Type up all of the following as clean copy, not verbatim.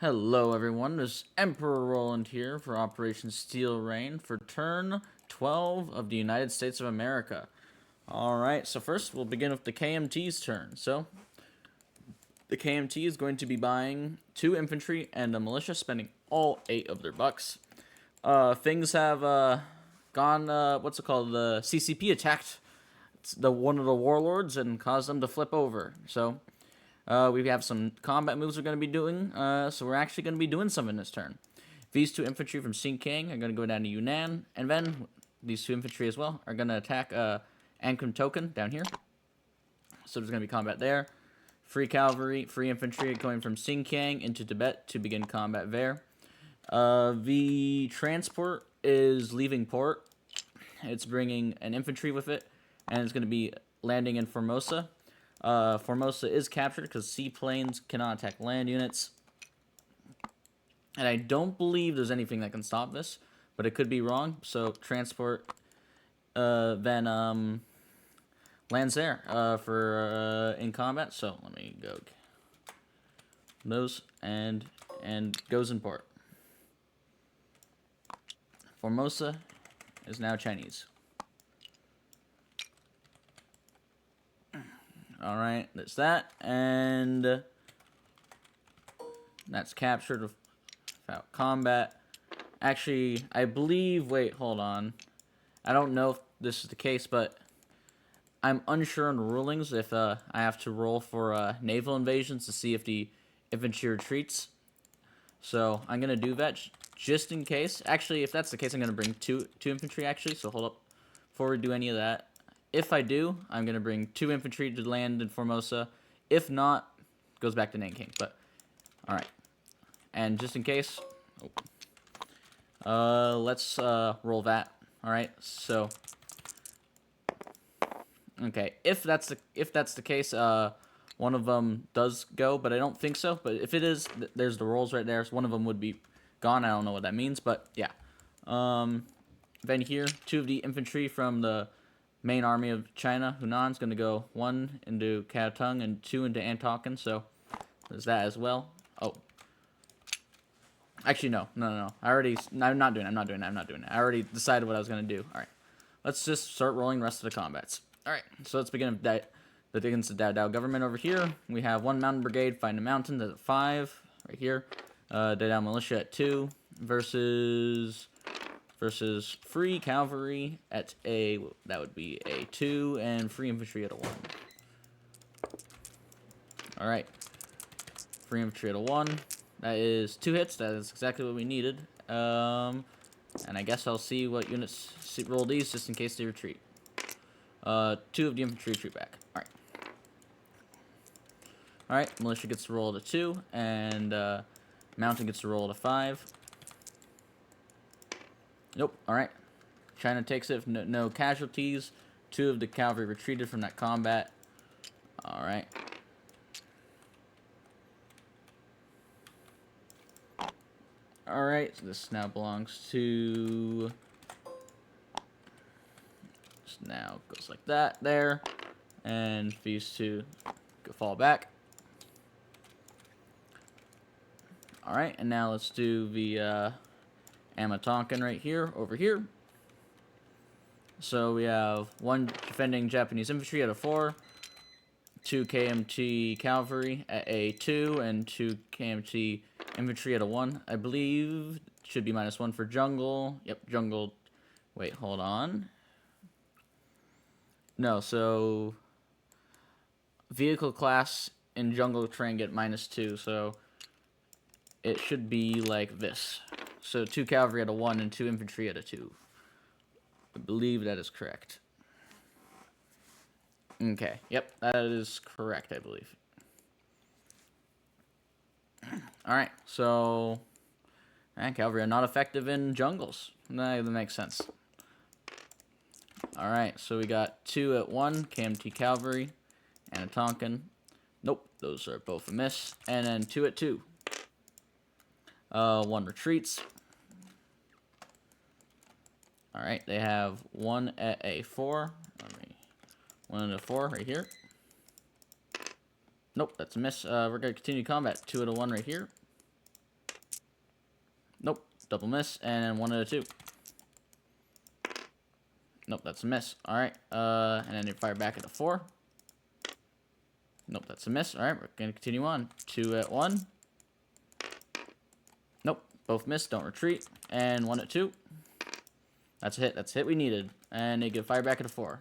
Hello everyone, this is Emperor Roland here for Operation Steel Rain for turn 12 of the United States of America. Alright, so first we'll begin with the KMT's turn. So, the KMT is going to be buying 2 infantry and a militia, spending all 8 of their bucks. Things have gone, the CCP attacked one of the warlords and caused them to flip over. So, we have some combat moves we're going to be doing, so we're actually going to be doing some in this turn. These 2 infantry from Xinjiang are going to go down to Yunnan, and then these 2 infantry as well are going to attack Ankum Token down here. So there's going to be combat there. Free cavalry, free infantry going from Xinjiang into Tibet to begin combat there. The transport is leaving port. It's bringing an infantry with it, and it's going to be landing in Formosa. Formosa is captured because seaplanes cannot attack land units. And I don't believe there's anything that can stop this, but it could be wrong. So transport then lands there for in combat. So let me go those and goes in port. Formosa is now Chinese. Alright, that's that, and that's captured without combat. Actually, I believe, wait, hold on. I don't know if this is the case, but I'm unsure on the rulings if I have to roll for naval invasions to see if the infantry retreats. So I'm going to do that just in case. Actually, if that's the case, I'm going to bring two infantry, actually, so hold up before we do any of that. If I do, I'm going to bring 2 infantry to land in Formosa. If not, it goes back to Nanking. But, alright. And just in case, let's roll that. Alright, so, okay, if that's the case, one of them does go, but I don't think so. But if it is, there's the rolls right there. So one of them would be gone. I don't know what that means, but yeah. Then here, 2 of the infantry from the main army of China, Hunan's going to go 1 into Katong and 2 into Antokin, so there's that as well. Oh. Actually, no. I'm not doing it. I already decided what I was going to do. Alright. Let's just start rolling the rest of the combats. Alright, so let's begin with against the Dao government over here. We have 1 mountain brigade fighting the mountain at 5, right here. Dao militia at 2 versus free cavalry at that would be a 2, and free infantry at a 1. Alright. Free infantry at a 1. That is 2 hits. That is exactly what we needed. And I guess I'll see what units roll these just in case they retreat. 2 of the infantry retreat back. Alright. Alright, militia gets to roll at a 2, and mountain gets to roll at a 5. Nope, alright. China takes it, no casualties. 2 of the cavalry retreated from that combat. Alright. Alright, so this now belongs to... This now goes like that, there. And these 2 fall back. Alright, and now let's do the Amatonkin right here, over here. So we have 1 defending Japanese infantry at a 4, 2 KMT cavalry at a 2, and 2 KMT infantry at a 1. I believe should be -1 for jungle. Yep, jungle. Wait, hold on. No, so vehicle class in jungle terrain get -2, so it should be like this. So 2 cavalry at a 1 and 2 infantry at a 2. I believe that is correct. Okay, yep, that is correct, I believe. Alright, so... cavalry are not effective in jungles. That makes sense. Alright, so we got 2 at 1, KMT cavalry, and a Tonkin. Nope, those are both a miss. And then 2 at 2. 1 retreats. Alright, they have 1 at a 4. 1 at a 4 right here. Nope, that's a miss. We're going to continue combat. 2 at a 1 right here. Nope. Double miss. And 1 out of 2. Nope, that's a miss. Alright. And then you fire back at the 4. Nope, that's a miss. Alright, we're going to continue on. 2 at 1. Nope, both miss. Don't retreat. And 1 at 2. That's a hit. That's a hit we needed. And they get fire back at a 4.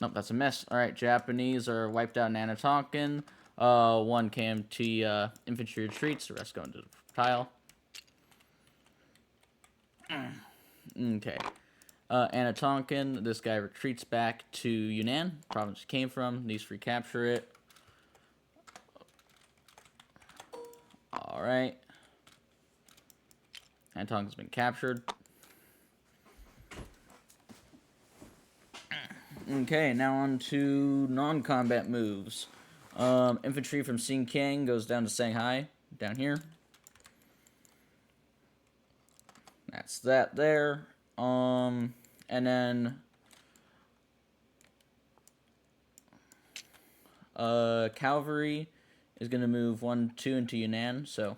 Nope, that's a miss. Alright, Japanese are wiped out in Anatonkin. 1 KMT infantry retreats. The rest go into the pile. Okay. Anatonkin, this guy retreats back to Yunnan, province he came from. Needs to recapture it. Alright. Anatonkin's been captured. Okay, now on to non-combat moves. Infantry from Xinjiang goes down to Shanghai, down here. That's that there. And then cavalry is gonna move 1, 2 into Yunnan, so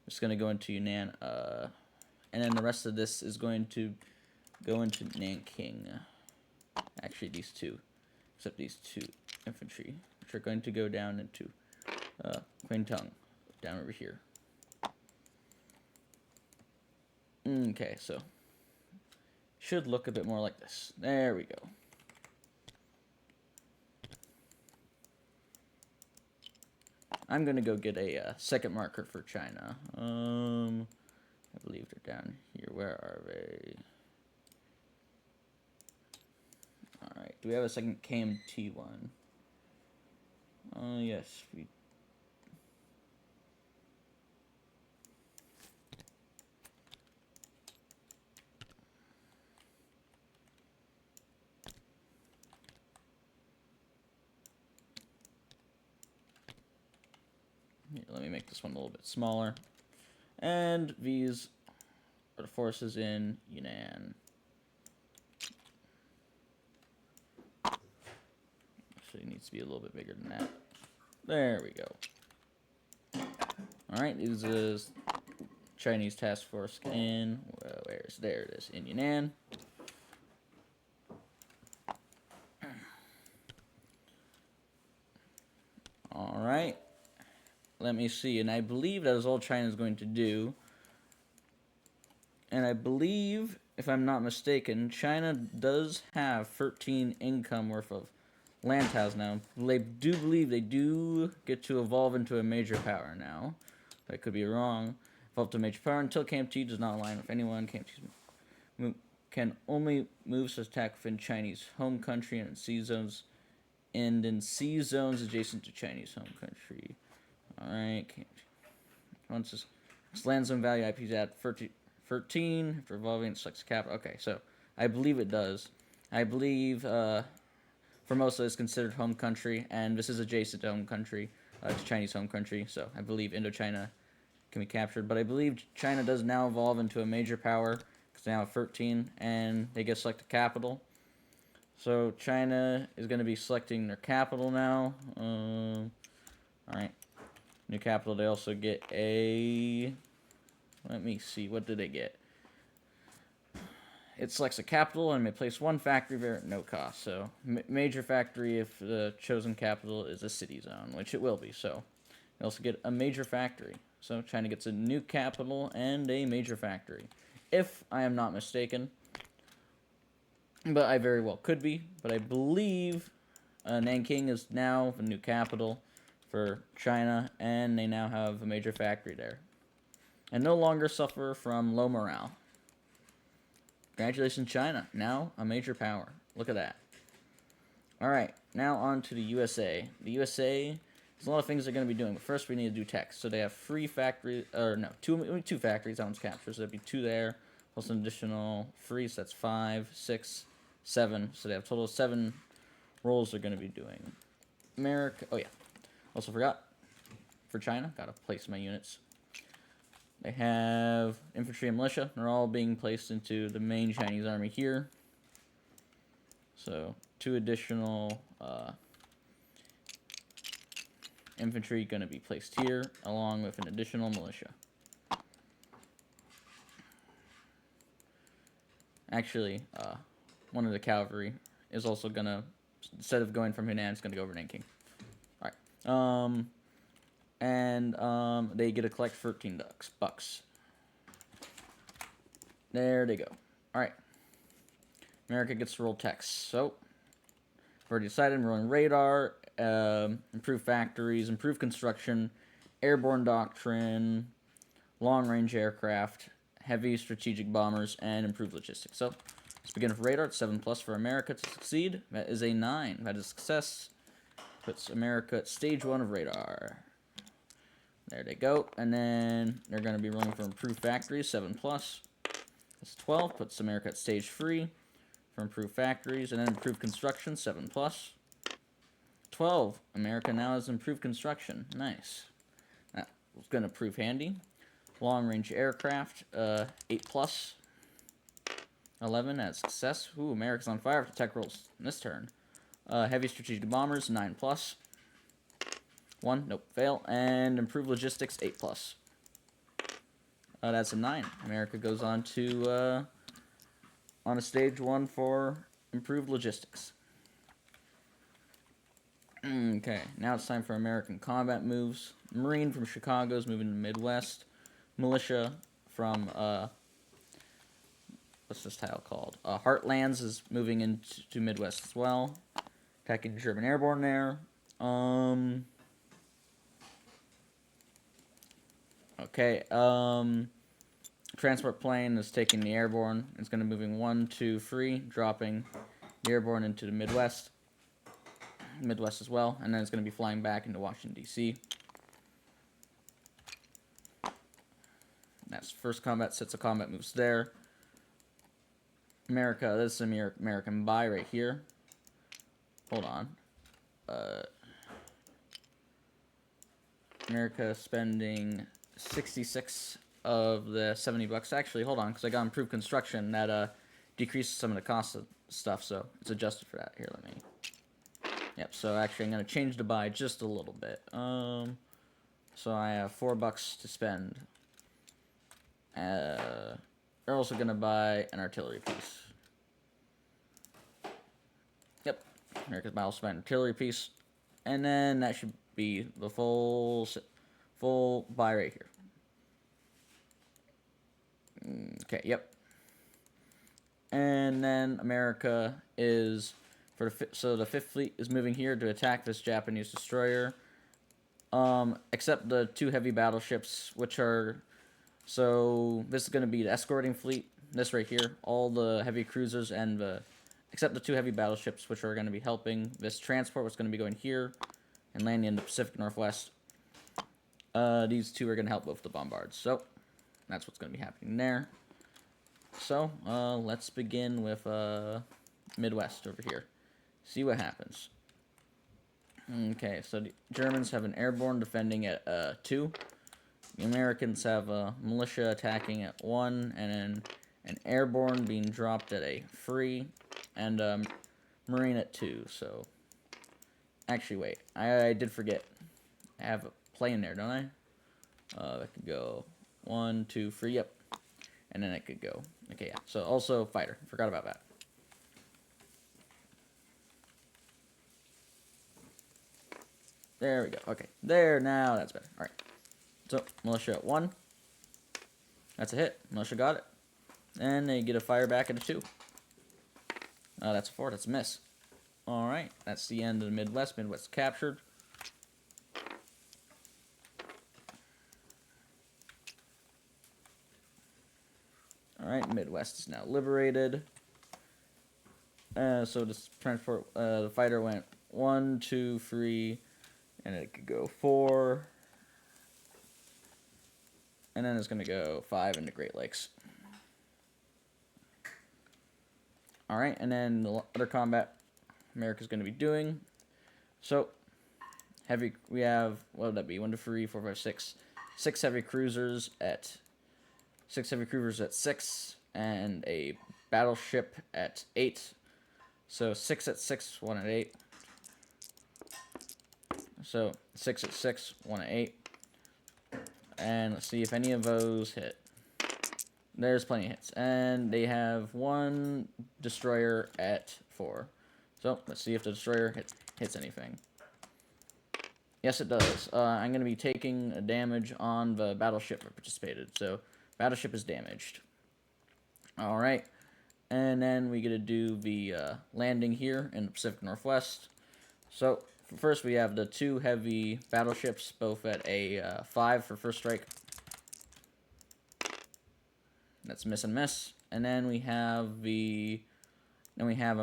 it's gonna go into Yunnan. And then the rest of this is going to go into Nanking. Actually, these two, except these 2 infantry, which are going to go down into Quintung, down over here. Okay, so should look a bit more like this. There we go. I'm gonna go get a second marker for China. I believe they're down here. Where are they? All right. Do we have a second KMT one? Yes, we. Here, let me make this one a little bit smaller. And these are the forces in Yunnan. Actually, it needs to be a little bit bigger than that. There we go. Alright, this is Chinese task force in, there it is, in Yunnan. Alright. Let me see, and I believe that is all China is going to do. And I believe, if I'm not mistaken, China does have 13 income worth of land tiles now. They do believe they do get to evolve into a major power now. I could be wrong. Evolve to a major power until KMT does not align with anyone. KMT can only move to attack within Chinese home country and in sea zones, adjacent to Chinese home country. Alright, once this land zone value IP is at 13, after evolving, it selects capital. Okay, so I believe it does. I believe Formosa is considered home country, and this is adjacent to home country, to Chinese home country, so I believe Indochina can be captured. But I believe China does now evolve into a major power, because they now have 13, and they get selected capital. So China is going to be selecting their capital now. Alright. New capital, they also get a... Let me see, what did they get? It selects a capital and may place 1 factory there at no cost. So, major factory if the chosen capital is a city zone, which it will be. So, they also get a major factory. So, China gets a new capital and a major factory. If I am not mistaken. But I very well could be. But I believe Nanking is now the new capital for China, and they now have a major factory there. And no longer suffer from low morale. Congratulations, China. Now a major power. Look at that. Alright, now on to the USA. The USA, there's a lot of things they're going to be doing, but first we need to do text. So they have 3 factories, or no, two factories that one's captured, so there'd be 2 there, plus an additional 3, so that's 5, 6, 7. So they have a total of 7 roles they're going to be doing. America, oh yeah. Also forgot, for China, gotta place my units. They have infantry and militia. They're all being placed into the main Chinese army here. So 2 additional infantry going to be placed here, along with an additional militia. Actually, one of the cavalry is also gonna, instead of going from Hunan, it's gonna go over Nanking. All right. They get to collect 13 bucks. There they go. All right. America gets to roll text. So, I've already decided I'm rolling radar, improved factories, improved construction, airborne doctrine, long-range aircraft, heavy strategic bombers, and improved logistics. So, let's begin with radar. It's 7+ for America to succeed. That is a 9. That is success. Puts America at stage 1 of radar. There they go. And then they're going to be rolling for improved factories, 7+. That's 12. Puts America at stage 3 for improved factories. And then improved construction, 7+. 12. America now has improved construction. Nice. That's going to prove handy. Long-range aircraft, 8+. 11, that's success. Ooh, America's on fire for tech rolls in this turn. Heavy strategic bombers, 9+. 1, nope, fail. And improved logistics, 8+. That's a 9. America goes on to on a stage 1 for improved logistics. Okay, now it's time for American combat moves. Marine from Chicago is moving to the Midwest. Militia from what's this tile called? Heartlands is moving into Midwest as well. Attacking German airborne there. Okay. Transport plane is taking the airborne. It's going to moving 1, 2, 3, dropping the airborne into the Midwest. Midwest as well, and then it's going to be flying back into Washington, D.C. That's first combat, sets of combat moves there. America, this is American buy right here. Hold on. America spending 66 of the 70 bucks. Actually, hold on, because I got improved construction that decreases some of the cost of stuff, so it's adjusted for that. Here, let me. Yep, so actually I'm going to change the buy just a little bit. So I have $4 to spend. They're also going to buy an artillery piece. Yep, America's buy will spend an artillery piece. And then that should be the full buy right here. Okay, yep. And then America is... So the 5th Fleet is moving here to attack this Japanese destroyer. Except the 2 heavy battleships, which are... So this is going to be the escorting fleet. This right here. All the heavy cruisers and the... Except the 2 heavy battleships, which are going to be helping this transport, what's going to be going here and landing in the Pacific Northwest. These 2 are going to help both the bombards. So that's what's going to be happening there. So let's begin with Midwest over here. See what happens. Okay, so the Germans have an airborne defending at 2. The Americans have a militia attacking at 1, and then an airborne being dropped at a 3, and marine at 2. So, actually, wait, I did forget. I have a plane there, don't I? That could go 1, 2, 3. Yep, and then it could go. Okay, yeah. So also fighter. Forgot about that. There we go. Okay. There, now that's better. Alright. So, militia at 1. That's a hit. Militia got it. And they get a fire back at a 2. That's a 4. That's a miss. Alright. That's the end of the Midwest. Midwest captured. Alright. Midwest is now liberated. So this transport, the fighter went 1, 2, 3... And it could go 4. And then it's going to go 5 into Great Lakes. Alright, and then the other combat America's going to be doing. So, heavy, we have, what would that be? 1, 2, 3, 4, 5, 6. 6 heavy cruisers at 6, and a battleship at 8. So 6 at 6, 1 at 8. So 6 at 6, 1 at 8. And let's see if any of those hit. There's plenty of hits. And they have one destroyer at 4. So, let's see if the destroyer hits anything. Yes, it does. I'm going to be taking a damage on the battleship that participated. So, battleship is damaged. Alright. And then we get to do the landing here in the Pacific Northwest. So, first we have the 2 heavy battleships, both at a 5 for first strike. That's miss and miss. And then we have a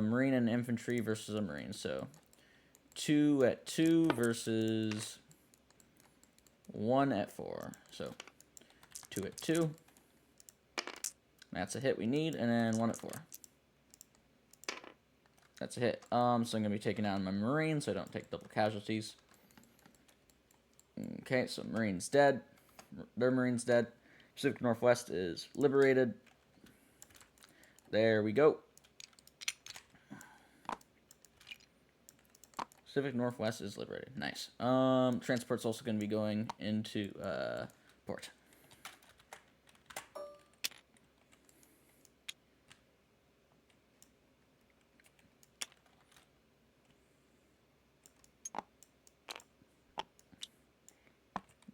marine and infantry versus a marine. So 2 at 2 versus 1 at 4. So 2 at 2. That's a hit we need, and then 1 at 4. That's a hit. So I'm gonna be taking out my marine, so I don't take double casualties. Okay, so marine's dead. Their marine's dead. Pacific Northwest is liberated. There we go. Pacific Northwest is liberated. Nice. Transport's also going to be going into port.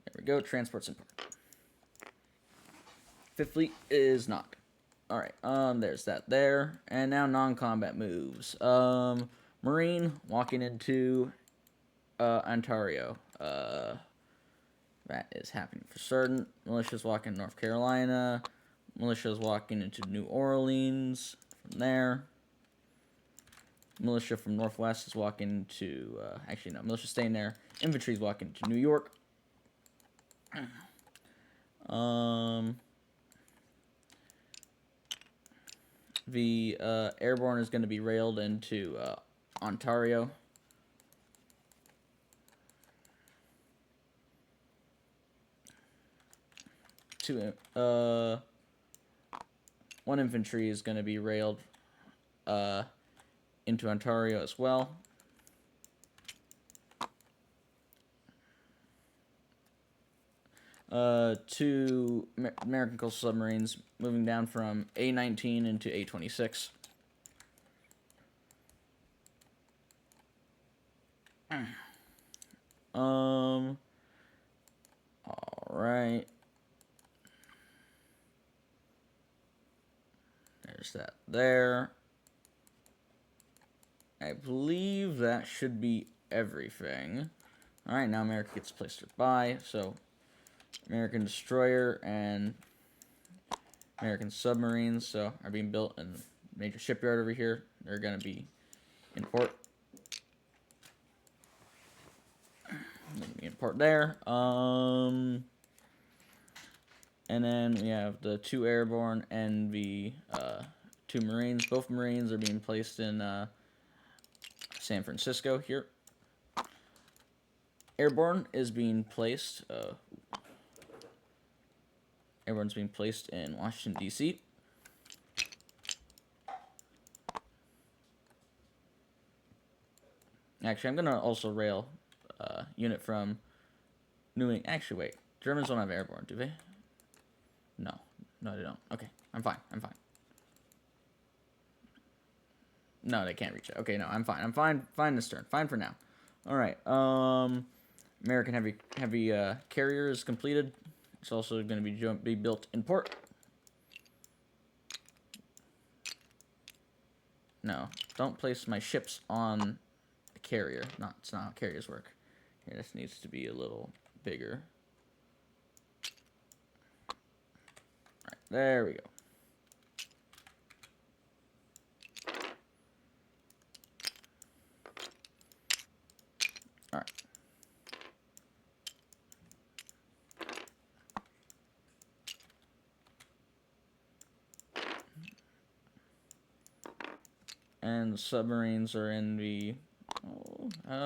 There we go. Transport's in port. Fifth Fleet is not. Alright, there's that there. And now non-combat moves. Marine walking into Ontario. That is happening for certain. Militia's walking North Carolina. Militia's walking into New Orleans. From there. Militia from Northwest is walking to... actually, no. Militia's staying there. Infantry's walking to New York. The airborne is going to be railed into Ontario. One infantry is going to be railed into Ontario as well. Two American coastal submarines moving down from A-19 into A-26. All right. There's that there. I believe that should be everything. All right, now America gets placed by, so American destroyer and American submarines are being built in a major shipyard over here. They're going to be in port. In port there. And then we have the 2 airborne and the 2 marines. Both marines are being placed in San Francisco here. Airborne is being placed. Airborne's being placed in Washington, D.C. Actually, I'm gonna also rail unit from New England. Actually, wait. Germans don't have airborne, do they? No, they don't. Okay, I'm fine. No, they can't reach it. Okay, no, I'm fine. I'm fine. Fine this turn. Fine for now. All right. American heavy carrier is completed. It's also going to be built in port. No, don't place my ships on a carrier. It's not how carriers work. Here, this needs to be a little bigger. All right, there we go. All right. And submarines are in the...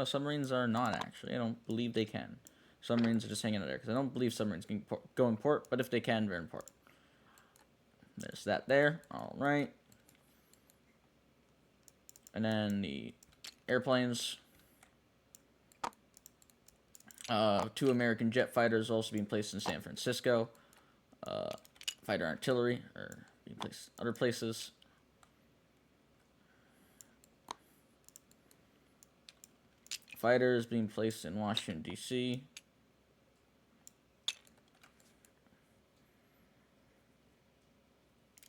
submarines are not, actually. I don't believe they can. Submarines are just hanging out there, because I don't believe submarines can go in port, but if they can, they're in port. There's that there. All right. And then the airplanes. 2 American jet fighters also being placed in San Francisco. fighter artillery or being placed other places. Fighters being placed in Washington, D.C.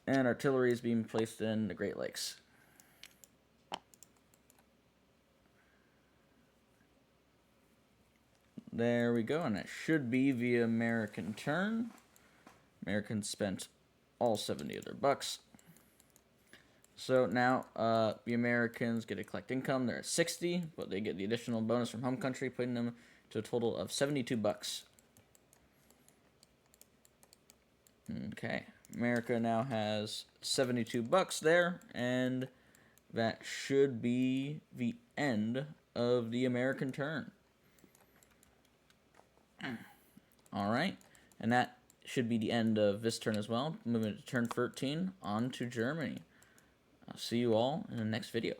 And artillery is being placed in the Great Lakes. There we go, and it should be the American turn. Americans spent all 70 of their bucks. So now the Americans get to collect income. They're at 60, but they get the additional bonus from home country, putting them to a total of 72 bucks. Okay, America now has 72 bucks there, and that should be the end of the American turn. All right, and that should be the end of this turn as well. Moving to turn 13, on to Germany. I'll see you all in the next video.